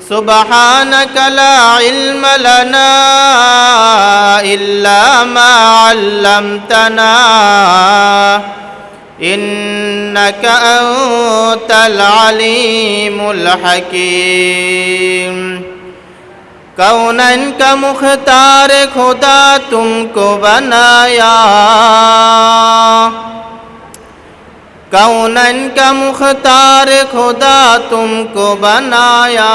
سبحانك لا علم لنا إلا ما علمتنا إنك أنت العليم الحكيم कौनैन का मुख्तार खुदा तुमको बनाया कौनैन का मुख्तार खुदा तुमको बनाया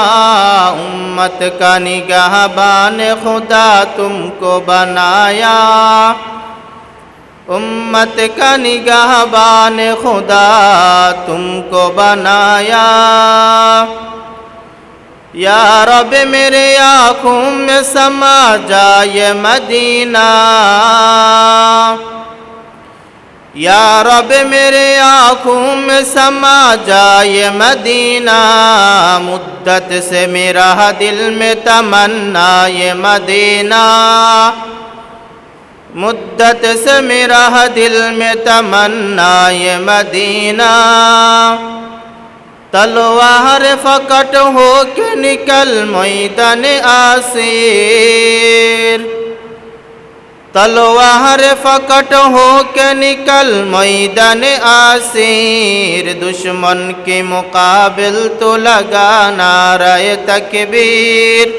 उम्मत का निगहबान खुदा तुमको बनाया उम्मत का निगहबान खुदा तुमको बनाया या रब मेरे आँखों में समा जाए मदीना या रब मेरे आँखों में समा जाए मदीना मुद्दत से मेरा दिल में तमन्ना ये मदीना मुद्दत से मेरा दिल में तमन्ना ये मदीना तलवार फकट हो के निकल मैदान आसिर तलवार फकट हो के निकल मैदान आसिर दुश्मन के मुकाबिल तो लगा नारे तकबीर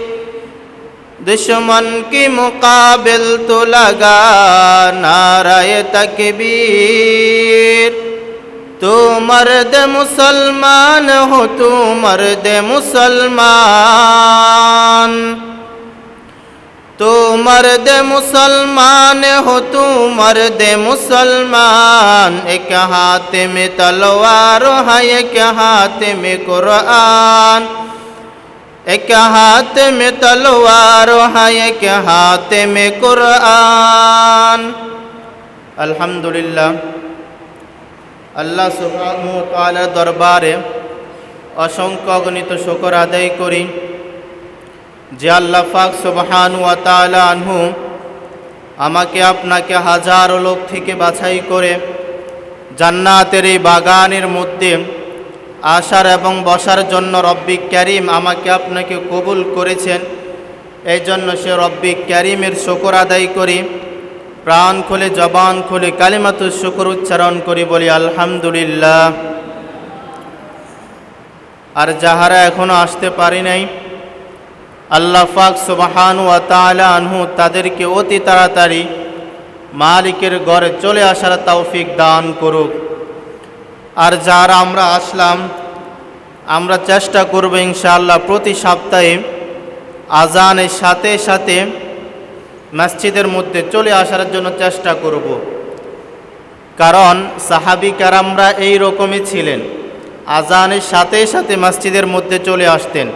दुश्मन के मुकाबिल तो लगा नारे तकबीर तू मर्द मुसलमान हो तू मर्द मुसलमान तू मर्द मुसलमान हो तू मर्द मुसलमान एक हाथ में तलवार है एक हाथ में कुरान एक हाथ में तलवार है एक हाथ में कुरान अल्हम्दुलिल्लाह আল্লাহ সুবহানাহু ওয়া তাআলার দরবারে অসংখ্য অগণিত শুকর আদায় করি যে আল্লাহ পাক সুবহানাহু ওয়া তাআলা আনহু আমাকে আপনাকে হাজারো লোক থেকে বাছাই করে জান্নাতের এই বাগানের মধ্যে আসার এবং বসার জন্য রব্বি কারীম আমাকে আপনাকে কবুল করেছেন এই জন্য সে রব্বি কারীমের শুকর আদায় করি প্রাণ খুলে জবান খুলে কালিমাতুশ শুকর উচ্চারণ করি বলি আলহামদুলিল্লাহ আর যাহারা এখনো আসতে পারি নাই আল্লাহ পাক সুবহানাহু ওয়া তাআলা আনহু তাদেরকে অতি তাড়াতাড়ি মালিকের ঘরে চলে আসার তৌফিক দান করুক আর যারা আমরা আসলাম আমরা চেষ্টা করব ইনশাআল্লাহ প্রতি সপ্তাহে আজানের সাথে সাথে মসজিদের মধ্যে চলে আসার জন্য চেষ্টা করব কারণ সাহাবী কেরামরা এই রকমই ছিলেন আজানের সাথে সাথে মসজিদের মধ্যে চলে আসতেন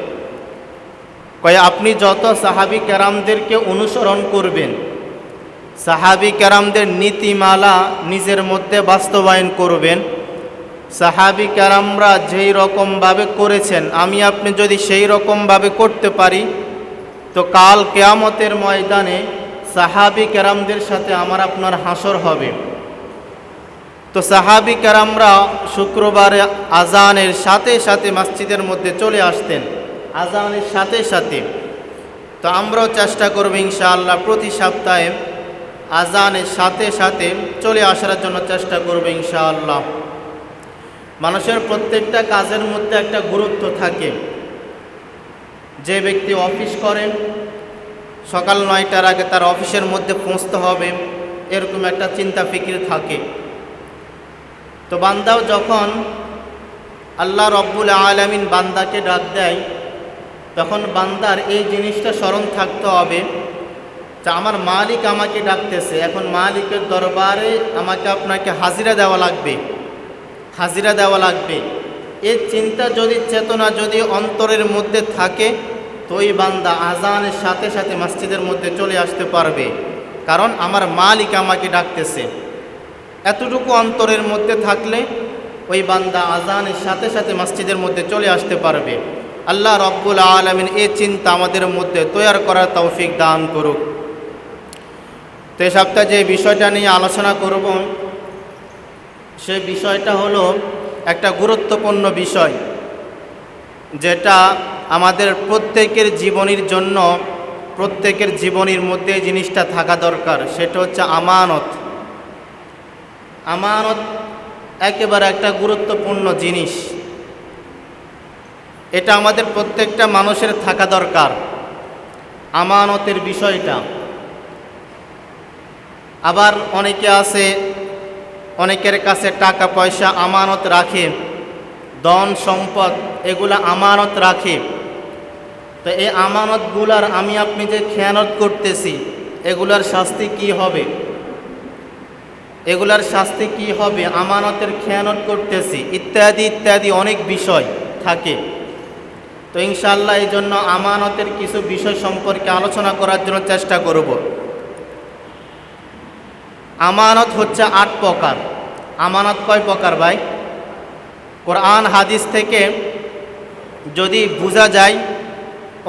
কয় আপনি যত সাহাবী কেরামদেরকে অনুসরণ করবেন সাহাবী কেরামদের নীতিমালা নিজের মধ্যে বাস্তবায়ন করবেন সাহাবী কেরামরা যেই রকমভাবে করেছেন আমি আপনি যদি সেই রকমভাবে করতে পারি তো কাল কিয়ামতের ময়দানে সাহাবী কেরামদের সাথে আমার আপনার হাসর হবে তো সাহাবী কেরামরা শুক্রবারে আজানের সাথে সাথে মসজিদের মধ্যে চলে আসতেন আজানের সাথে সাথে তো আমরাও চেষ্টা করব ইনশাআল্লাহ প্রতি সপ্তাহে আজানের সাথে সাথে চলে আসার জন্য চেষ্টা করব ইনশাআল্লাহ মানুষের প্রত্যেকটা কাজের মধ্যে একটা গুরুত্ব থাকে যে ব্যক্তি অফিস করেন সকাল ৯টার আগে তার অফিসের মধ্যে পৌঁছতে হবে এরকম একটা চিন্তা ফিকির থাকে তো বান্দাও যখন আল্লাহ রব্বুল আলামিন বান্দাকে ডাক দেয় তখন বান্দার এই জিনিসটা স্মরণ থাকতে হবে যে আমার মালিক আমাকে ডাকতেছে এখন মালিকের দরবারে আমাকে আপনাকে হাজিরা দেওয়া লাগবে এই চিন্তা যদি চেতনা যদি অন্তরের মধ্যে থাকে তো ওই বান্দা আজানের সাথে সাথে মসজিদের মধ্যে চলে আসতে পারবে কারণ আমার মালিক আমাকে ডাকতেছে এতটুকু অন্তরের মধ্যে থাকলে ওই বান্দা আজানের সাথে সাথে মসজিদের মধ্যে চলে আসতে পারবে আল্লাহ রব্বুল আলামিন এই চিন্তা আমাদের মধ্যে তৈরি করার তৌফিক দান করুক তো এই সপ্তাহে যে বিষয়টা নিয়ে আলোচনা করব সেই বিষয়টা হলো একটা গুরুত্বপূর্ণ বিষয় যেটা আমাদের প্রত্যেকের জীবনের জন্য, প্রত্যেকের জীবনের মধ্যে এই জিনিসটা থাকা দরকার, সেটা হচ্ছে আমানত। আমানত একেবারে একটা গুরুত্বপূর্ণ জিনিস, এটা আমাদের প্রত্যেকটা মানুষের থাকা দরকার, আমানতের বিষয়টা। আবার অনেকে আছে, অনেকের কাছে টাকা পয়সা আমানত রাখে, ধন সম্পদ এগুলা আমানত রাখে। তো এই আমানতগুলার আমি আপনি যে খেয়ানত করতেছি, এগুলার শাস্তি কি হবে? এগুলার শাস্তি কি হবে? আমানতের খেয়ানত করতেছি ইত্যাদি ইত্যাদি অনেক বিষয় থাকে। তো ইনশাআল্লাহ এই জন্য আমানতের কিছু বিষয় সম্পর্কে আলোচনা করার জন্য চেষ্টা করব। আমানত হচ্ছে 8 প্রকার। আমানত কয় প্রকার ভাই? কোরআন হাদিস থেকে যদি বোঝা যায়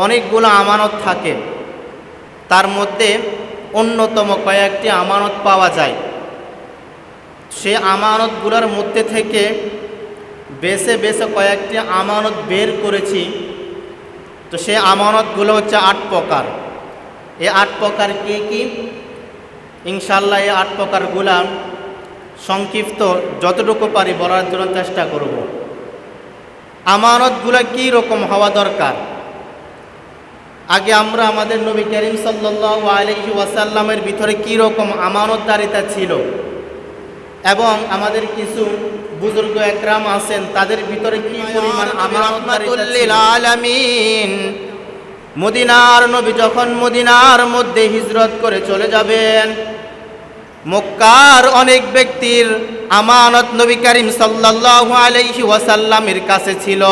অনেকগুলো আমানত থাকে, তার মধ্যে অন্যতম কয়েকটি আমানত পাওয়া যায়। সে আমানতগুলোর মধ্যে থেকে বেছে বেছে কয়েকটি আমানত বের করেছি। তো সে আমানতগুলো হচ্ছে 8 প্রকার। এই 8 প্রকার কি কি? ইনশাআল্লাহ এই 8 প্রকারগুলা সংক্ষিপ্ত যতটুকু পারি বলার জন্য চেষ্টা করব। আমানতগুলো কি রকম হওয়া দরকার? আগে আমরা আমাদের নবী করিম সাল্লাল্লাহু আলাইহি ওয়াসাল্লামের ভিতরে কি রকম আমানতদারিতা ছিল, এবং আমাদের কিছু বুজুর্গ একরাম আছেন তাদের ভিতরে কি পরিমাণ আমানতদারিতা ছিল। আলামিন মদিনার নবী যখন মদিনার মধ্যে হিজরত করে চলে যাবেন, মক্কার অনেক ব্যক্তির আমানত নবী করিম সাল্লাল্লাহু আলাইহি ওয়াসাল্লামের কাছে ছিল।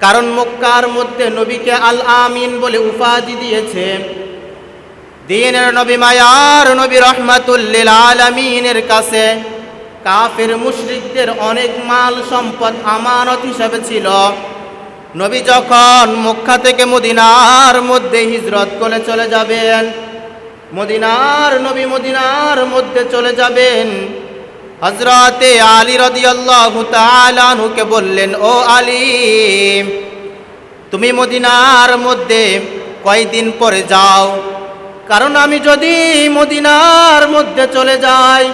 কারণ মক্কার মধ্যে নবীকে আল আমিন বলে উপাধি দিয়েছে। দ্বীনের নবী, মায়ার নবী, রহমাতুল লিল আলামিনের কাছে কাফের মুশরিকদের অনেক মাল সম্পদ আমানত হিসেবে ছিল। নবী যখন মক্কা থেকে মদিনার মধ্যে হিজরত করে চলে যাবেন, মদিনার নবী মদিনার মধ্যে চলে যাবেন, হযরতে আলী রাদিয়াল্লাহু তাআলা আনহুকে বললেন, ও আলী, তুমি মদিনার মধ্যে কয়দিন পরে যাও, কারণ আমি যদি মদিনার মধ্যে চলে যাই,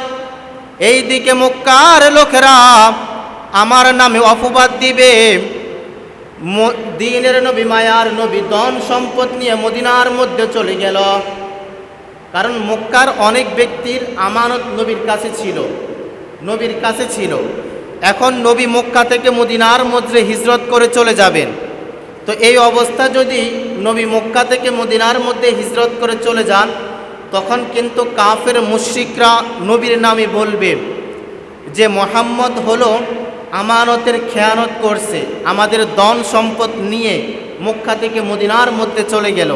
এই দিকে মক্কার লোকেরা আমার নামে অপবাদ দিবে। দ্বীনের নবী, মায়ার নবী ধন সম্পদ নিয়ে মদিনার মধ্যে চলে গেল। কারণ মক্কার অনেক ব্যক্তির আমানত নবীর কাছে ছিল, নবীর কাছে ছিল। এখন নবী মক্কা থেকে মদিনার মধ্যে হিজরত করে চলে যাবেন। তো এই অবস্থা যদি নবী মক্কা থেকে মদিনার মধ্যে হিজরত করে চলে যান, তখন কিন্তু কাফের মুশরিকরা নবীর নামে বলবে যে মুহাম্মদ হলো আমানতের খেয়ানত করছে, আমাদের ধন সম্পদ নিয়ে মক্কা থেকে মদিনার মধ্যে চলে গেল।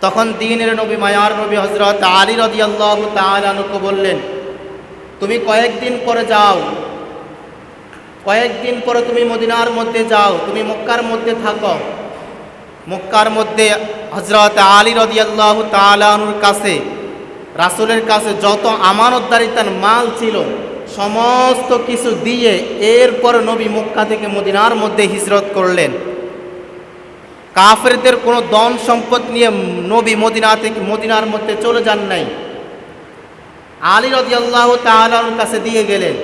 তখন দ্বীনের নবী, মায়ার নবী হযরত আলী রাদিয়াল্লাহু তাআলা আনহু বললেন, তুমি কয়েকদিন পরে যাও, কয়েকদিন পরে তুমি মদিনার মধ্যে যাও, তুমি মক্কার মধ্যে থাকো। মক্কার মধ্যে হযরত আলী রাদিয়াল্লাহু তাআলা আনহুর কাছে, রাসূলের কাছে যত আমানতদারিতার মাল ছিল সমস্ত কিছু দিয়ে এরপর নবী মক্কা থেকে মদিনার মধ্যে হিজরত করলেন। কাফেরদের কোনো ধন সম্পদ নিয়ে নবী মদিনা থেকে মদিনার মধ্যে চলে যান নাই। আলী রাদিয়াল্লাহু তাআলার কাছে দিয়ে গেলেন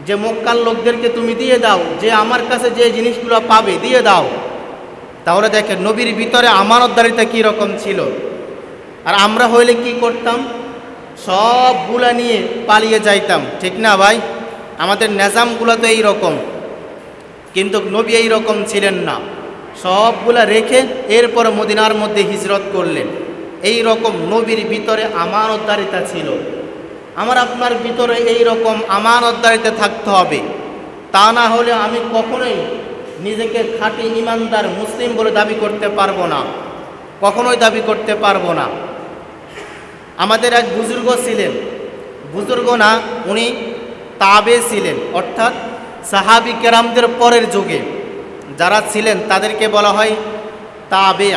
যে মক্কার লোকদেরকে তুমি দিয়ে দাও, যে আমার কাছে যে জিনিসগুলো পাবে দিয়ে দাও। তাহলে দেখেন নবীর ভিতরে আমানতদারিতা কী রকম ছিল। আর আমরা হইলে কি করতাম? সবগুলা নিয়ে পালিয়ে যাইতাম, ঠিক না ভাই? আমাদের নিজামগুলো তো এই রকম, কিন্তু নবী এই রকম ছিলেন না। সবগুলা রেখে এরপর মদিনার মধ্যে হিজরত করলেন। এই রকম নবীর ভিতরে আমানতদারিতা ছিল। আমার আপনার ভিতরে এই রকম আমানতদারিতা থাকতে হবে, তা না হলে আমি কখনোই নিজেকে খাঁটি ইমানদার মুসলিম বলে দাবি করতে পারবো না, কখনোই দাবি করতে পারবো না। আমাদের এক বুজুর্গ ছিলেন, বুজুর্গ না, উনি তাবে ছিলেন, অর্থাৎ সাহাবী কেরামদের পরের যুগে যারা ছিলেন তাদেরকে বলা হয় তাবে।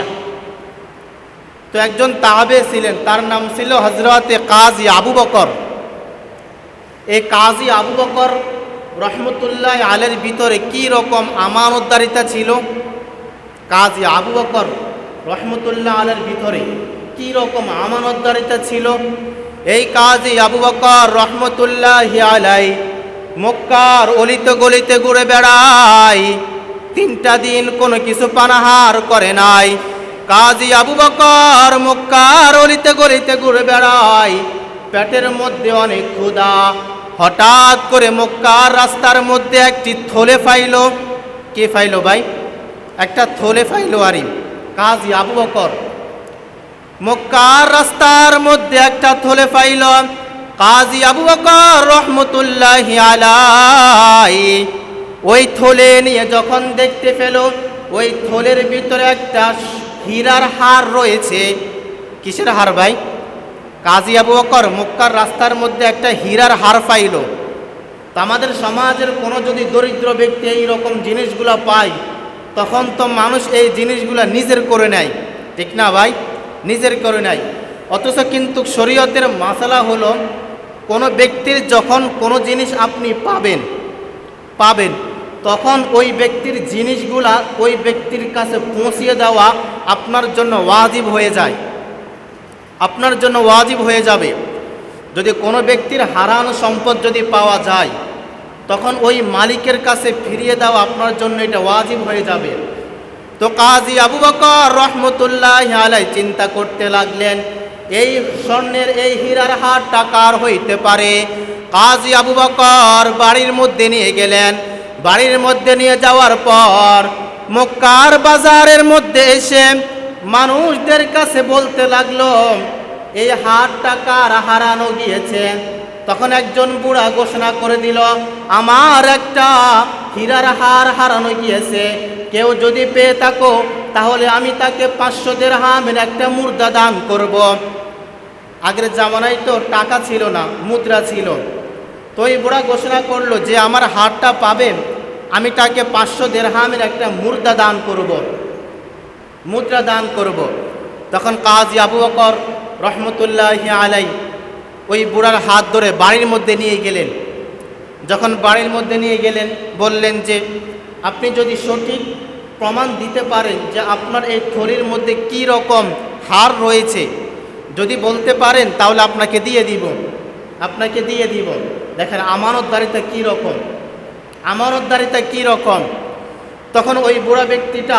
তো একজন তাবে ছিলেন, তার নাম ছিল হযরতে কাজী আবু বকর। এই কাজী আবু বকর রহমতুল্লাহ আলের ভিতরে কি রকম আমানতদারিতা ছিল? কাজী আবু বকর রহমতুল্লাহ আলের ভিতরে কি রকম আমানতদারিতা ছিল? এই কাজী আবু বকর রহমতুল্লাহ আলাই মক্কার অলিতে গলিতে ঘুরে বেড়ায়, 3টা দিন কোনো কিছু পানাহার করে নাই। কাজী আবু বকর মক্কার অলিতে গলিতে ঘুরে বেড়ায়, পেটের মধ্যে অনেক ক্ষুধা। হঠাৎ করে মক্কার রাস্তার মধ্যে একটি থলে পাইল। কে পাইল ভাই? একটা থলে পাইল। আরে কাজী আবু বকর মক্কার রাস্তার মধ্যে একটা থলে পাইল। কাজী আবু বকর রহমতুল্লাহি আলাইহি ওই থলে নিয়ে যখন দেখতে পেল, ওই থলের ভিতরে একটা হীরার হার রয়েছে। কিসের হার ভাই? কাজী আবু বকর মক্কার রাস্তার মধ্যে একটা হীরার হার পাইল। তা আমাদের সমাজের কোনো যদি দরিদ্র ব্যক্তি এই রকম জিনিসগুলো পায়, তখন তো মানুষ এই জিনিসগুলো নিজের করে নেয়, ঠিক না ভাই? নিজের করে নেয়। অথচ কিন্তু শরীয়তের মাসালা হলো, কোনো ব্যক্তির যখন কোনো জিনিস আপনি পাবেন তখন ওই ব্যক্তির জিনিসগুলা ওই ব্যক্তির কাছে পৌঁছিয়ে দেওয়া আপনার জন্য ওয়াজিব হয়ে যায়, আপনার জন্য ওয়াজিব হয়ে যাবে। যদি কোনো ব্যক্তির হারানো সম্পদ যদি পাওয়া যায়, তখন ওই মালিকের কাছে ফিরিয়ে দেওয়া আপনার জন্য এটা ওয়াজিব হয়ে যাবে। তো কাজী আবু বকর রহমতুল্লাহি আলাইহি চিন্তা করতে লাগলেন, এই স্বর্ণের এই হীরার হার টাকার হইতে পারে। কাজী আবু বকর বাড়ির মধ্যে নিয়ে গেলেন। বাড়ির মধ্যে নিয়ে যাওয়ার পর মক্কার বাজারের মধ্যে এসে মানুষদের কাছে বলতে লাগলো, এই হার টাকার হারানো গিয়েছে। তখন একজন বুড়া ঘোষণা করে দিল, আমার একটা হীরার হার হারানো গিয়েছে, কেউ যদি পেয়ে থাকো তাহলে আমি তাকে 500 দিরহামের একটা মুদ্রা দান করব। আগের জামানায় তো টাকা ছিল না, মুদ্রা ছিল। তো এই বুড়া ঘোষণা করলো যে আমার হারটা পাবেন, আমি তাকে 500 দিরহামের একটা মুদ্রা দান করব। তখন কাজী আবু বকর রহমতুল্লাহি আলাইহি ওই বুড়ার হাত ধরে বাড়ির মধ্যে নিয়ে গেলেন। যখন বাড়ির মধ্যে নিয়ে গেলেন, বললেন যে আপনি যদি সঠিক প্রমাণ দিতে পারেন যে আপনার এই থলির mধ্যে কি রকম হার রয়েছে, যদি বলতে পারেন তাহলে আপনাকে দিয়ে দিব। দেখেন আমানতদারিতা কি রকম। তখন ওই বুড়া ব্যক্তিটা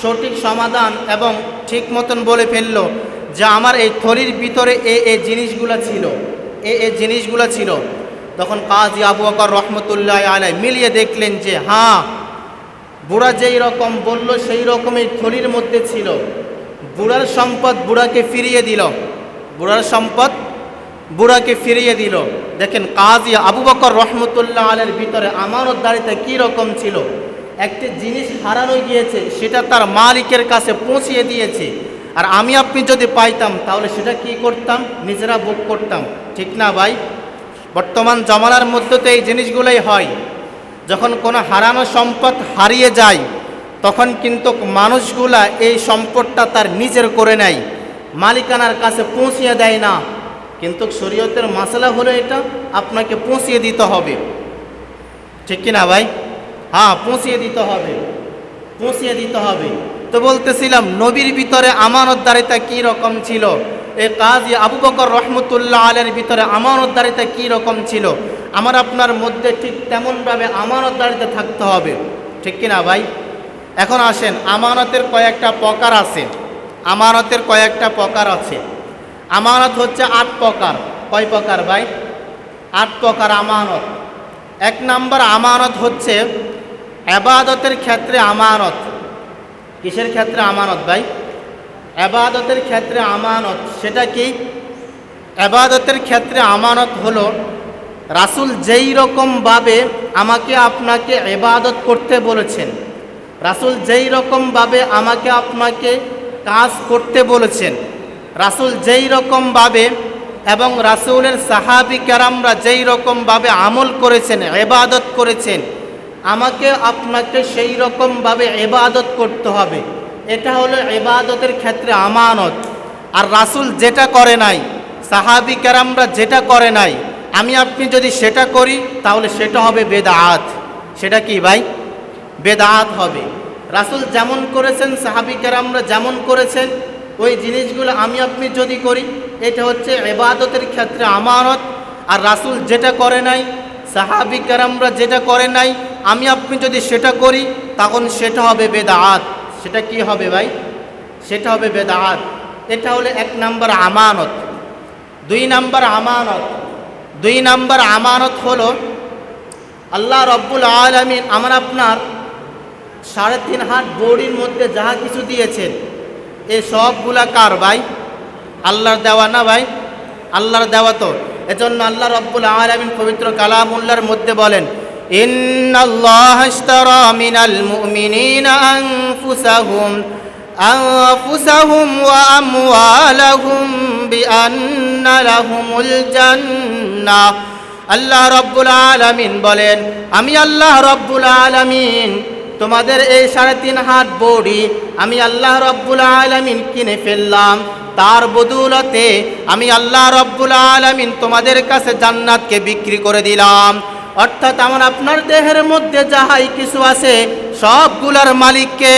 সঠিক সমাধান এবং ঠিক মতন বলে ফেলল যে আমার এই থলির ভিতরে এই জিনিসগুলো ছিল। তখন কাজী আবু বকর রহমতুল্লাহি আলাইহি মিলিয়ে দেখলেন যে হ্যাঁ, বুড়া যেই রকম বলল সেই রকমই থলির মধ্যে ছিল। বুড়ার সম্পদ বুড়াকে ফিরিয়ে দিল। দেখেন কাজী আবু বকর রহমতুল্লাহ আলাইহির ভিতরে আমানতদারিতা কি রকম ছিল। একটি জিনিস হারানো গিয়েছে, সেটা তার মালিকের কাছে পৌঁছিয়ে দিয়েছে। আর আমি আপনি যদি পাইতাম তাহলে সেটা কি করতাম? নিজেরা ভোগ করতাম, ঠিক না ভাই? বর্তমান জামানার মধ্যে তো এই জিনিসগুলোই হয়। যখন কোনো হারানো সম্পদ হারিয়ে যায়, তখন কিন্তু মানুষগুলা এই সম্পদটা তার নিজের করে নেয়, মালিকানার কাছে পৌঁছিয়ে দেয় না। কিন্তু শরীয়তের মাসালা হলো এটা আপনাকে পৌঁছিয়ে দিতে হবে, ঠিক কি না ভাই? হ্যাঁ, পৌঁছিয়ে দিতে হবে। তো বলতেছিলাম নবীর ভিতরে আমানতদারিতা কি রকম ছিল, এই কাজী আবু বকর রহমতুল্লাহ আলাইহির ভিতরে আমানতদারিতা কি রকম ছিল, আমার আপনার মধ্যে ঠিক তেমনভাবে আমানতদারিতা থাকতে হবে, ঠিক কি না ভাই? এখন আসেন, আমানতের কয়েকটা প্রকার আছে। আমানত হচ্ছে 8 প্রকার। কয় প্রকার ভাই? 8 প্রকার আমানত। 1 নম্বর আমানত হচ্ছে ইবাদতের ক্ষেত্রে আমানত। কিসের ক্ষেত্রে আমানত ভাই? ইবাদতের ক্ষেত্রে আমানত। সেটা কি? ইবাদতের ক্ষেত্রে আমানত হলো রাসূল যেই রকমভাবে আমাকে আপনাকে ইবাদত করতে বলেছেন, রাসূল যেই রকমভাবে আমাকে আপনাকে কাজ করতে বলেছেন, রাসূল যেই রকমভাবে এবং রাসূলের সাহাবী কেরামরা যেই রকমভাবে আমল করেছেন, ইবাদত করেছেন, আমাকে আপনাকে সেই রকমভাবে ইবাদত করতে হবে। এটা হলো ইবাদতের ক্ষেত্রে আমানত। আর রাসূল যেটা করে নাই, সাহাবী কেরামরা যেটা করে নাই, আমি আপনি যদি সেটা করি তাহলে সেটা হবে বেদাত। সেটা কি ভাই? বেদাত হবে। রাসূল যেমন করেছেন, সাহাবী কেরামরা যেমন করেছেন, ওই জিনিসগুলো আমি আপনি যদি করি, এটা হচ্ছে ইবাদতের ক্ষেত্রে আমানত। আর রাসূল যেটা করে নাই, সাহাবী কেরামরা যেটা করে নাই, আমি আপনি যদি সেটা করি তখন সেটা হবে বেদাত। সেটা কি হবে ভাই? সেটা হবে বেদাত। এটা হলো 1 নাম্বার আমানত। 2 নাম্বার আমানত, 2 নাম্বার আমানত হলো আল্লাহ রব্বুল আলামিন আমার আপনার 3.5 হাত বড়ির মধ্যে যাহা কিছু দিয়েছেন, এই সবগুলা কার ভাই? আল্লাহর দেওয়া না ভাই? আল্লাহর দেওয়া তো। এজন্য আল্লাহ রব্বুল আলামিন পবিত্র কালামুল্লাহর মধ্যে বলেন, ইন্নাল্লাহা ইশতারা মিনাল মুমিনিনা আনফুসাহুম ওয়া আমওয়ালাহুম বিআন্না লাহুমুল জান্নাহ। আল্লাহ রব্বুল আলামিন বলেন, আমি আল্লাহ রব্বুল আলামিন তোমাদের এই 3.5 হাত বড়ি আমি আল্লাহ রব্বুল আলামিন কিনে ফেললাম। তার বদৌলতে আমি আল্লাহ রব্বুল আলামিন তোমাদের কাছে জান্নাতকে বিক্রি করে দিলাম। অর্থাৎ আমার আপনার দেহের মধ্যে যাহাই কিছু আছে সবগুলার মালিককে,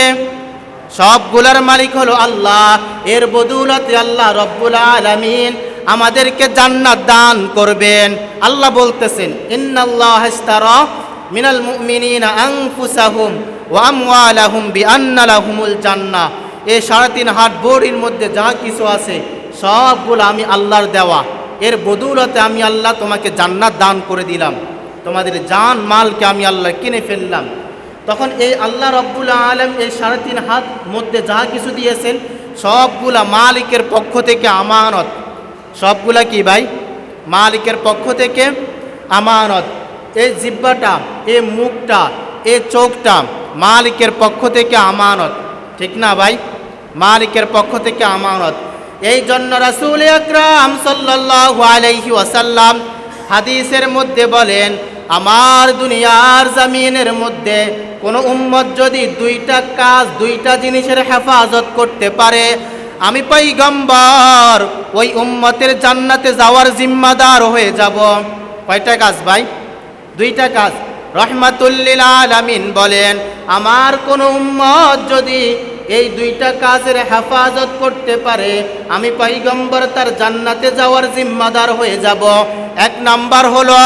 সবগুলার মালিক হলো আল্লাহ। এর বদৌলতে আল্লাহ রব্বুল আলামিন আমাদেরকে জান্নাত দান করবেন। আল্লাহ বলতেছেন, ইন্নাল্লাহা ইশতারা মিনাল মুমিনিনা আনফুসাহুম ওয়া আমওয়ালাহুম বিআন্না লাহুমুল জান্নাহ। এই 3.5 হাত বড়ির মধ্যে যা কিছু আছে সবগুলো আমি আল্লাহর দেওয়া। এর বদৌলতে আমি আল্লাহ তোমাকে জান্নাত দান করে দিলাম, তোমাদের জান মালকে আমি আল্লাহ কিনে ফেললাম। তখন এই আল্লাহ রব্বুল আলামিন এই 3.5 হাত মধ্যে যা কিছু দিয়েছেন সবগুলা মালিকের পক্ষ থেকে আমানত। সবগুলা কি ভাই? মালিকের পক্ষ থেকে আমানত। এই জিহ্বাটা, এই মুখটা, এই চোখটা মালিকের পক্ষ থেকে আমানত, ঠিক না ভাই? মালিকের পক্ষ থেকে আমানত। এই জন্য রাসূল আকরাম সাল্লাল্লাহু আলাইহি ওয়াসাল্লাম হাদিসের মধ্যে বলেন, আমার দুনিয়ার জমিনের মধ্যে কোনো উম্মত যদি 2টা কাজ, 2টা জিনিসের হেফাজত করতে পারে, আমি পয়গম্বর ওই উম্মতের জান্নাতে যাওয়ার জিম্মাদার হয়ে যাব। কয়টা কাজ ভাই? 2টা কাজ। রহমাতুল লিল আলামিন বলেন, আমার কোনো উম্মত যদি এই 2টা কাজের হেফাজত করতে পারে, আমি পয়গম্বর তার জান্নাতে যাওয়ার জিম্মাদার হয়ে যাব। 1 নাম্বার হলো,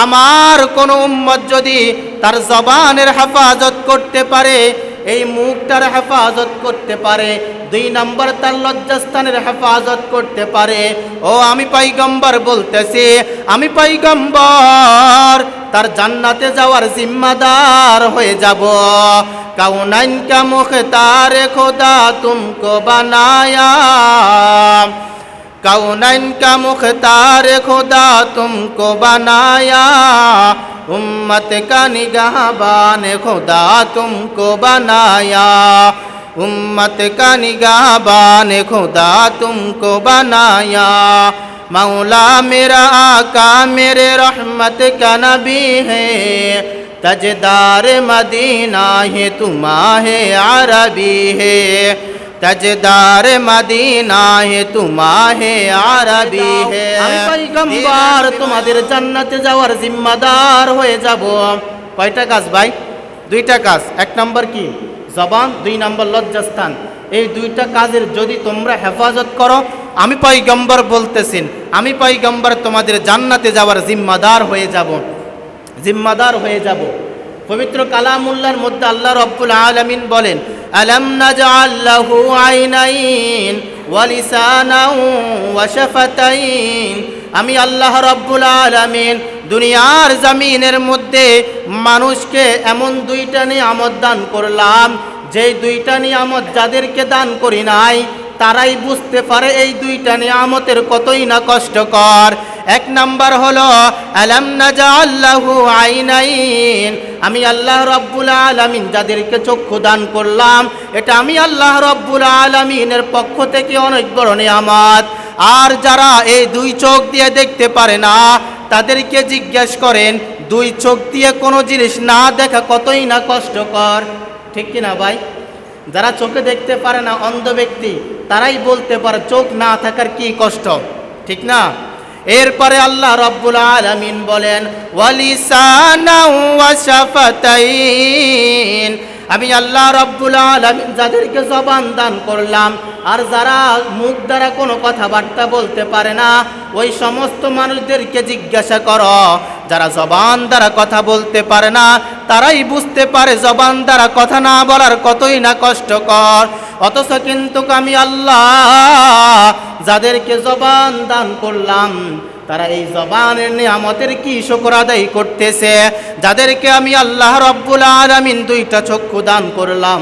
আমার কোনো উম্মত যদি তার জবানের হেফাজত করতে পারে, এই মুখটার হেফাজত করতে পারে। 2 নাম্বার তার লজ্জাস্থানের হেফাজত করতে পারে। ও আমি পয়গম্বর বলতেছি, আমি পয়গম্বর তার জান্নাতে যাওয়ার জিম্মাদার হয়ে যাব। কাউনাইন কা মুখতার খোদা তুমকো বানায়া, কাউনাইন কা মুখতার খোদা তুমকো বানায়া, উম্মত কা নিগাহবান খোদা তুমকো বানায়া, उम्मत का निगाहबान खुदा तुमको बनाया। मौला मेरा आका मेरे रहमत का नबी है, तजदार मदीना है तुम्हारे अरबी है, तजदार मदीना है तुम्हारे अरबी है। আমি পয়গম্বর তোমাদের জান্নাতে যাওয়ার জিম্মাদার হয়ে যাব। কয়টা কাজ ভাই? 2টা কাজ। 1 নাম্বার কি? জবান, 2 নাম্বার লজ্জাস্থান। এই 2টা কাজের যদি তোমরা হেফাজত করো, আমি পয়গম্বর বলতেছেন, আমি পয়গম্বর তোমাদের জান্নাতে যাওয়ার জিম্মাদার হয়ে যাব, জিম্মাদার হয়ে যাব। পবিত্র কালামুল্লাহর মধ্যে আল্লাহ রব্বুল আলামিন বলেন, আলাম নাজআল লাহু আইনাইন ওয়া লিসানান ওয়া শাফাতাইন। আমি আল্লাহ রব্বুল আলামিন দুনিয়ার জমিনের মধ্যে মানুষকে এমন 2টা নিয়ামত দান করলাম, যেই 2টা নিয়ামত যাদেরকে দান করি নাই তারাই বুঝতে পারে এই 2টা নিয়ামতের কতই না কষ্টকর। 1 নাম্বার হলো আলাম নাজআল লাহু আইনাইন। আমি আল্লাহ রব্বুল আলামিন যাদেরকে চক্ষু দান করলাম, এটা আমি আল্লাহ রব্বুল আলামিনের পক্ষ থেকে অনেক বড় নিয়ামত। আর যারা এই 2 চোখ দিয়ে দেখতে পারে না, তাদেরকে জিজ্ঞেস করেন 2 চোখ দিয়ে কোনো জিনিস না দেখা কতই না কষ্টকর, ঠিক কি না ভাই? যারা চোখে দেখতে পারে না, অন্ধ ব্যক্তি, তারাই বলতে পারে চোখ না থাকার কি কষ্ট, ঠিক না? এরপরে আল্লাহ রাব্বুল আলামিন বলেন ওয়ালিসানাও ওয়া শাফাতাইন, আমি আল্লাহ রাব্বুল আলামিন যাদেরকে জবান দান করলাম আর যারা মুখ দ্বারা কোনো কথাবার্তা বলতে পারে না, ওই সমস্ত মানুষদেরকে জিজ্ঞাসা করো যারা জবান দ্বারা কথা বলতে পারে না, তারাই বুঝতে পারে জবান দ্বারা কথা না বলার কতই না কষ্টকর। অথচ কিন্তু আমি আল্লাহ যাদেরকে জবান দান করলাম তারা এই জবানের নিয়ামতের কি শুকর আদায় করতেছে। যাদেরকে আমি আল্লাহ রাব্বুল আলামিন দুইটা চক্ষু দান করলাম,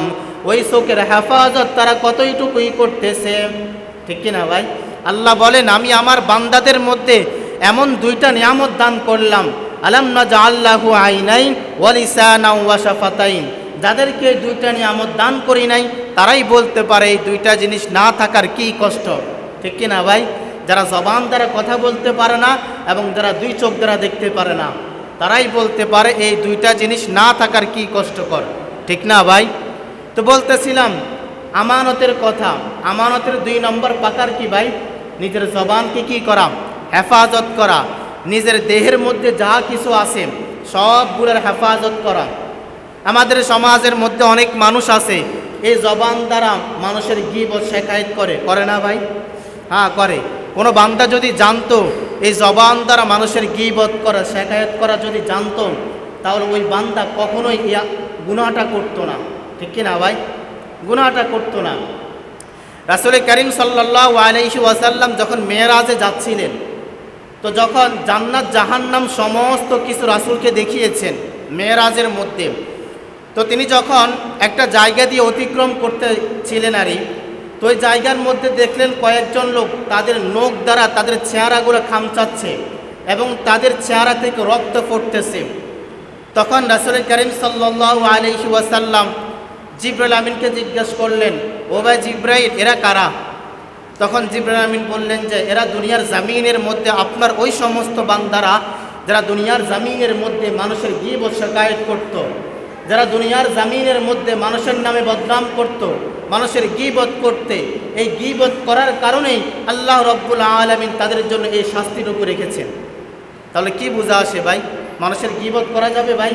ওই চোখের হেফাজত তারা কতইটুকুই করতেছে, ঠিক কিনা ভাই? আল্লাহ বলেন আমি আমার বান্দাদের মধ্যে এমন দুইটা নিয়ামত দান করলাম, আলাম নাজআল লাহু আইনাইন ওয়া লিসানাও ওয়া শাফাতাইন। যাদেরকে দুইটা নিয়ামত দান করি নাই তারাই বলতে পারে এই দুইটা জিনিস না থাকার কি কষ্ট, ঠিক কিনা ভাই? যারা জবান দ্বারা কথা বলতে পারে না এবং যারা দুই চোখ দ্বারা দেখতে পারে না, তারাই বলতে পারে এই দুইটা জিনিস না থাকার কি কষ্টকর, ঠিক না ভাই? তো বলতেছিলাম আমানতের কথা। আমানতের 2 নম্বর পাকার কি ভাই? নিজের জবানকে কি করা? হেফাজত করা। নিজের দেহের মধ্যে যা কিছু আছে সবগুলোর হেফাজত করা। আমাদের সমাজের মধ্যে অনেক মানুষ আছে এই জবান দ্বারা মানুষের গীবত শেখায়ত করে না ভাই? হ্যাঁ করে। কোনো বান্দা যদি জানতো এই জবান দ্বারা মানুষের গীবত করা শেখায়ত করা যদি জানতো, তাহলে ওই বান্দা কখনোই গুনাহটা করতো না, ঠিক কি না ভাই? গুনাহটা করতো না। রাসূল করিম সাল্লাল্লাহু আলাইহি ওয়াসাল্লাম যখন মেরাজে যাচ্ছিলেন, তো যখন জান্নাত জাহান্নাম সমস্ত কিছু রাসূলকে দেখিয়েছেন মেরাজের মধ্যে, তো তিনি যখন একটা জায়গা দিয়ে অতিক্রম করতেছিলেন তো ওই জায়গার মধ্যে দেখলেন কয়েকজন লোক তাদের নখ দ্বারা তাদের চেহারাগুলো খামচাচ্ছে এবং তাদের চেহারা থেকে রক্ত পড়তেছে। তখন রাসূল করিম সাল্লাল্লাহু আলাইহি ওয়াসাল্লাম জিবরাইল আমিনকে জিজ্ঞেস করলেন, ও ভাই জিবরাইল, এরা কারা? তখন জিবরাইল আমিন বললেন যে এরা দুনিয়ার জামিনের মধ্যে আপনার ওই সমস্ত বান্দারা যারা দুনিয়ার জামিনের মধ্যে মানুষের গীবত শিকায়ত করত, যারা দুনিয়ার জামিনের মধ্যে মানুষের নামে বদনাম করত, মানুষের গীবত করতে, এই গীবত করার কারণেই আল্লাহ রাব্বুল আলামিন তাদের জন্য এই শাস্তিটুকু রেখেছেন। তাহলে কি বোঝা আসে ভাই? মানুষের গীবত করা যাবে ভাই?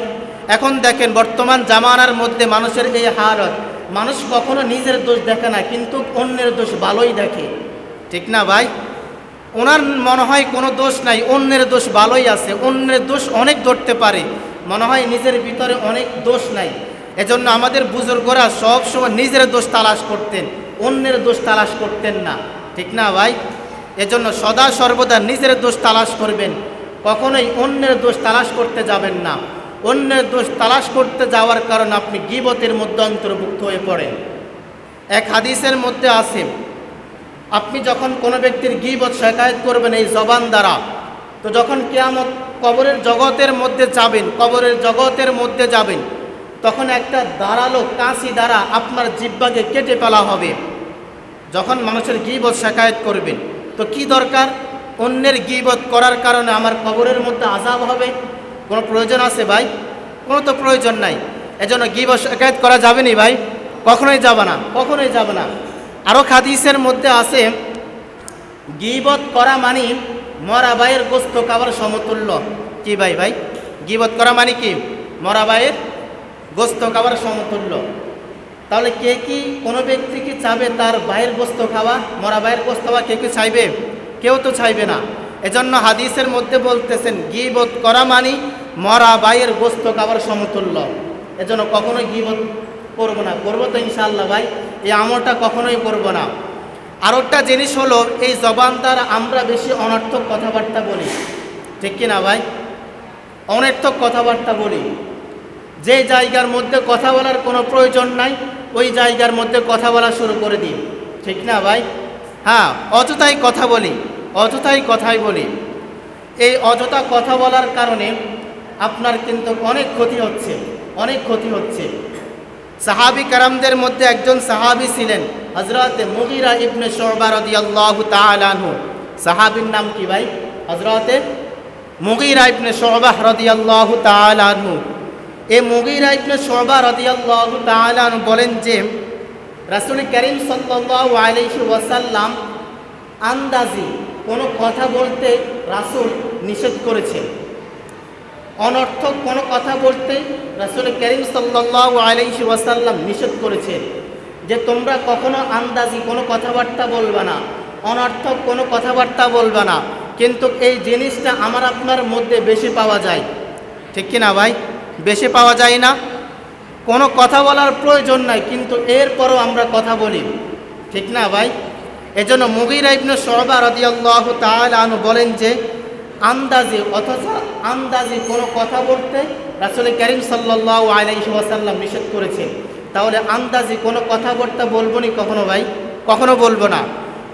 এখন দেখেন বর্তমান জামানার মধ্যে মানুষের এই হালত, মানুষ কখনো নিজের দোষ দেখে না কিন্তু অন্যের দোষ ভালোই দেখে, ঠিক না ভাই? ওনার মনে হয় কোনো দোষ নাই, অন্যের দোষ ভালোই আছে, অন্যের দোষ অনেক ধরতে পারে, মনে হয় নিজের ভিতরে অনেক দোষ নাই। এজন্য আমাদের বুজুর্গরা সব সময় নিজের দোষ তালাশ করতেন, অন্যের দোষ তালাশ করতেন না, ঠিক না ভাই? এজন্য সদা সর্বদা নিজের দোষ তালাশ করবেন, কখনোই অন্যের দোষ তালাশ করতে যাবেন না। অন্যের দোষ তালাশ করতে যাওয়ার কারণে আপনি গীবতের মধ্যে অন্তর্ভুক্ত হয়ে পড়েন। এক হাদিসের মধ্যে আছে, আপনি যখন কোনো ব্যক্তির গীবত শিকায়ত করবেন এই জবান দ্বারা, তো যখন কিয়ামত কবরের জগতের মধ্যে যাবেন, কবরের জগতের মধ্যে যাবেন, তখন একটা ধারালো কাঁচি দ্বারা আপনার জিহ্বাকে কেটে ফেলা হবে। যখন মানুষের গীবত শিকায়ত করবেন, তো কি দরকার? অন্যের গীবত করার কারণে আমার কবরের মধ্যে আযাব হবে, কোনো প্রয়োজন আছে ভাই? কোনো তো প্রয়োজন নাই। এজন্য গীবত শিকায়ত করা যাবে না ভাই, কখনোই যাবে না, কখনোই যাবে না। আরও হাদিসের মধ্যে আছে গীবত করা মানে মরা ভাইয়ের গোস্ত খাবার সমতুল্য। কি ভাই? ভাই গীবত করা মানে কি? মরা ভাইয়ের গোস্ত খাবার সমতুল্য। তাহলে কে কি কোনো ব্যক্তি কি চাবে তার ভাইয়ের গোস্ত খাওয়া, মরা ভাইয়ের গোস্ত খাওয়া? কে কি চাইবে? কেউ তো চাইবে না। এজন্য হাদিসের মধ্যে বলতেছেন গীবত করা মানে মরা ভাইয়ের গোস্ত খাবার সমতুল্য। এজন্য কখনোই গীবত করবো না। করবো তো ইনশাআল্লাহ ভাই, এই আমলটা কখনোই করব না। আর একটা জিনিস হলো এই জবান দ্বারা আমরা বেশি অনর্থক কথাবার্তা বলি, ঠিক কি না ভাই? অনর্থক কথাবার্তা বলি। যে জায়গার মধ্যে কথা বলার কোনো প্রয়োজন নাই ওই জায়গার মধ্যে কথা বলা শুরু করে দিই, ঠিক না ভাই? হ্যাঁ, অযথাই কথা বলি, অযথাই কথাই বলি। এই অযথা কথা বলার কারণে আপনার কিন্তু অনেক ক্ষতি হচ্ছে, অনেক ক্ষতি হচ্ছে। সাহাবী কারামদের মধ্যে একজন সাহাবী ছিলেন হযরতে মুগীরা ইবনে শুবা রাদিয়াল্লাহু তাআলা আনহু। সাহাবীর নাম কি ভাই? হযরতে মুগীরা ইবনে শুবা রাদিয়াল্লাহু তাআলা আনহু। এই মুগীরা ইবনে শুবা রাদিয়াল্লাহু তাআলা আনহু বলেন যে রাসূল করিম সাল্লাল্লাহু আলাইহি ওয়াসাল্লাম আন্দাজি কোনো কথা বলতে রাসূল নিষেধ করেছেন। অনর্থক কোনো কথা বলতে রাসূল করিম সাল্লাল্লাহু আলাইহি ওয়াসাল্লাম নিষেধ করেছেন যে তোমরা কখনো আন্দাজি কোনো কথাবার্তা বলবে না, অনর্থক কোনো কথাবার্তা বলবে না। কিন্তু এই জিনিসটা আমার আপনার মধ্যে বেশি পাওয়া যায়, ঠিক কি না ভাই? বেশি পাওয়া যায় না? কোনো কথা বলার প্রয়োজন নাই, কিন্তু এরপরও আমরা কথা বলি, ঠিক না ভাই? এজন্য মুগীরা ইবনে শুবা রাদিয়াল্লাহু তাআলা আনহু বলেন যে আন্দাজি কোনো কথা বলতে রাসূল করিম সাল্লাল্লাহু আলাইহি ওয়াসাল্লাম নিষেধ করেছেন। তাহলে আন্দাজি কোনো কথাবার্তা বলবো না কখনো ভাই, কখনো বলবো না।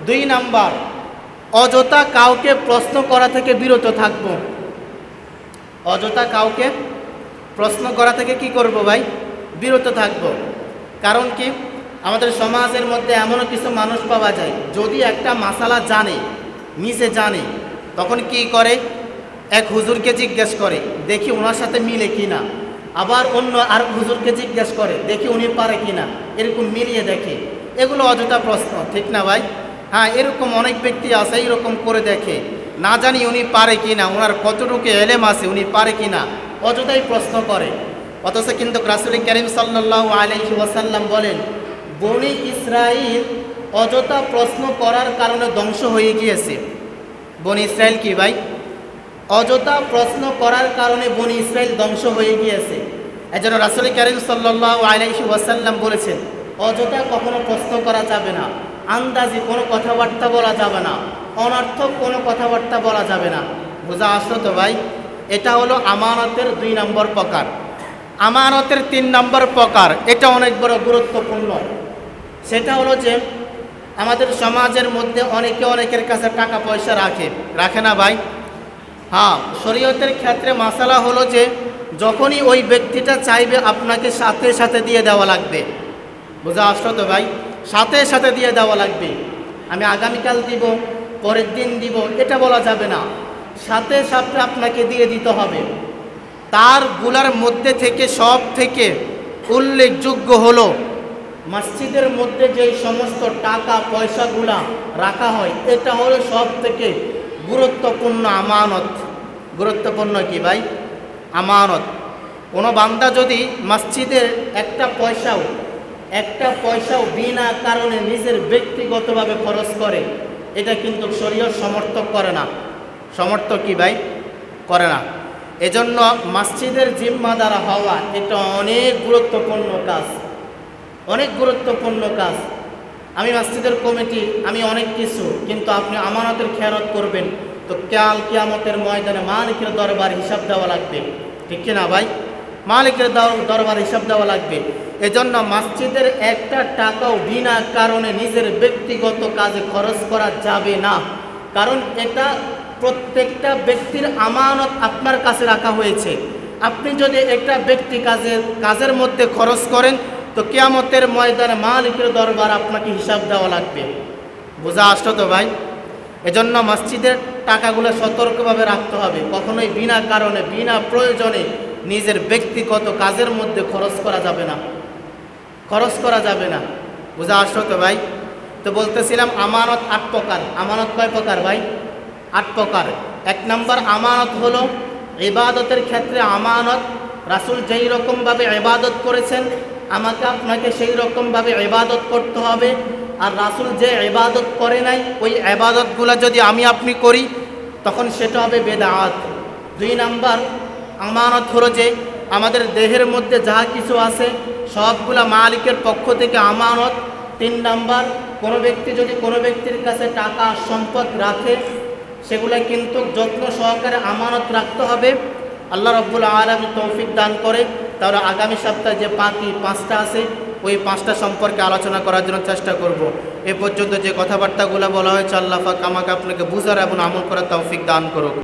2 নাম্বার, অযথা কাউকে প্রশ্ন করা থেকে বিরত থাকবো। অযথা কাউকে প্রশ্ন করা থেকে কি করব ভাই? বিরত থাকব। কারণ কি, আমাদের সমাজের মধ্যে এমনও কিছু মানুষ পাওয়া যায়, যদি একটা মাসালা জানে, নিজে জানে, তখন কি করে, এক হুজুরকে জিজ্ঞেস করে দেখি ওনার সাথে মিলে কিনা, আবার অন্য আর হুজুরকে জিজ্ঞেস করে দেখি উনি পারে কিনা, এরকম মিলিয়ে দেখে। এগুলো অযথা প্রশ্ন, ঠিক না ভাই? হ্যাঁ, এরকম অনেক ব্যক্তি আছে, এরকম করে দেখে, না জানি উনি পারে কিনা, ওনার কতটুকু এলেম আছে, উনি পারে কিনা, অযথাই প্রশ্ন করে। অথচ কিন্তু রাসূল করিম সাল্লাল্লাহু আলাইহি ওয়াসাল্লাম বলেন, বনি ইসরাইল অযথা প্রশ্ন করার কারণে ধ্বংস হয়ে গিয়েছে। বনি ইসরাইল কি ভাই? অযথা প্রশ্ন করার কারণে বনি ইসরাইল ধ্বংস হয়ে গিয়েছে। এজন্য রাসূল করিম সাল্লাল্লাহু আলাইহি ওয়াসাল্লাম বলেছেন, অযথা কখনো প্রশ্ন করা যাবে না, আন্দাজি কোনো কথাবার্তা বলা যাবে না, অনর্থক কোনো কথাবার্তা বলা যাবে না। বোঝা আসলো তো ভাই? এটা হলো আমানতের 2 নম্বর প্রকার। আমানতের 3 নম্বর প্রকার, এটা অনেক বড় গুরুত্বপূর্ণ। সেটা হলো যে আমাদের সমাজের মধ্যে অনেকে অনেকের কাছে টাকা পয়সা রাখে না ভাই? হ্যাঁ, শরীয়তের ক্ষেত্রে মাসালা হলো যে যখনই ওই ব্যক্তিটা চাইবে আপনাকে সাথে সাথে দিয়ে দেওয়া লাগবে। বোঝা আসলো তো ভাই? সাথে সাথে দিয়ে দেওয়া লাগবে। আমি আগামীকাল দিব, পরের দিন দিব, এটা বলা যাবে না। সাথে সাথে আপনাকে দিয়ে দিতে হবে। তার গুলার মধ্যে থেকে সব থেকে উল্লেখযোগ্য হলো মসজিদের মধ্যে যেই সমস্ত টাকা পয়সাগুলা রাখা হয়, এটা হলো সব থেকে গুরুত্বপূর্ণ আমানত। গুরুত্বপূর্ণ কি ভাই? আমানত। কোনো বান্দা যদি মসজিদের একটা পয়সাও বিনা কারণে নিজের ব্যক্তিগতভাবে খরচ করে, এটা কিন্তু শরীয়ত সমর্থক করে না। সমর্থক কি ভাই? করে না। এজন্য মসজিদের জিম্মাদার হওয়া এটা অনেক গুরুত্বপূর্ণ কাজ, অনেক গুরুত্বপূর্ণ কাজ। আমি মসজিদের কমিটি, আমি অনেক কিছু, কিন্তু আপনি আমানতের খেয়ানত করবেন তো কাল কিয়ামতের ময়দানে মালিকের দরবার হিসাব দেওয়া লাগবে, ঠিক কিনা ভাই? মালিকের দরবার হিসাব দেওয়া লাগবে। এজন্য মসজিদের একটা টাকাও বিনা কারণে নিজের ব্যক্তিগত কাজে খরচ করা যাবে না। কারণ এটা প্রত্যেকটা ব্যক্তির আমানত আপনার কাছে রাখা হয়েছে। আপনি যদি একটা ব্যক্তি কাজের মধ্যে খরচ করেন তো কিয়ামতের ময়দানে মালিকের দরবার আপনাকে হিসাব দেওয়া লাগবে। বোঝা আসলো তো ভাই? এজন্য মসজিদের টাকাগুলো সতর্কভাবে রাখতে হবে। কখনোই বিনা কারণে বিনা প্রয়োজনে নিজের ব্যক্তিগত কাজের মধ্যে খরচ করা যাবে না, খরচ করা যাবে না। বোঝা আসলো তো ভাই? তো বলতেছিলাম আমানত 8 প্রকার। আমানত কয় প্রকার ভাই? 8 প্রকার। 1 নম্বর আমানত হলো ইবাদতের ক্ষেত্রে আমানত। রাসূল যেই রকমভাবে ইবাদত করেছেন আমাকে আপনাকে সেই রকমভাবে ইবাদত করতে হবে। আর রাসূল যে ইবাদত করে নাই ওই ইবাদতগুলো যদি আমি আপনি করি তখন সেটা হবে বেদাত। 2 নম্বর আমানত হলো যে আমাদের দেহের মধ্যে যা কিছু আছে সবগুলা মালিকের পক্ষ থেকে আমানত। 3 নম্বর, কোনো ব্যক্তি যদি কোনো ব্যক্তির কাছে টাকা সম্পদ রাখে সেগুলো কিন্তু যত্ন সহকারে আমানত রাখতে হবে। আল্লাহ রাব্বুল আলামিন তৌফিক দান করে তাহলে আগামী সপ্তাহে যে বাকি 5টা আছে ওই 5টা সম্পর্কে আলোচনা করার জন্য চেষ্টা করব। এ পর্যন্ত যে কথাবার্তাগুলো বলা হয়েছে আল্লাহ পাক আমাকে আপনাকে বুঝার এবং আমল করার তৌফিক দান করুক।